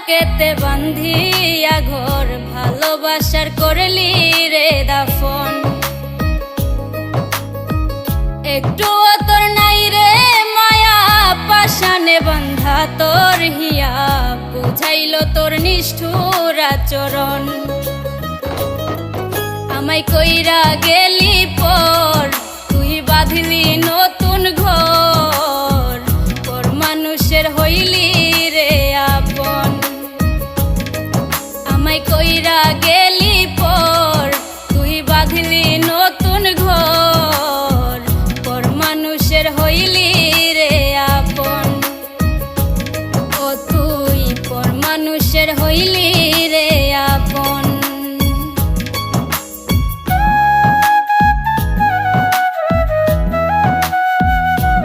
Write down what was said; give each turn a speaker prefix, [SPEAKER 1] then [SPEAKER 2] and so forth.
[SPEAKER 1] বুকেতে বান্ধিয়া ঘর ভালোবাসার করলি রে দাফন। একটু তোর নাই রে মায়া পাশানে বন্ধা তোর হিয়া বুঝাইল তোর নিষ্ঠুর আচরণ। আমায় কইরা গেলি পর তুই বাঁধলি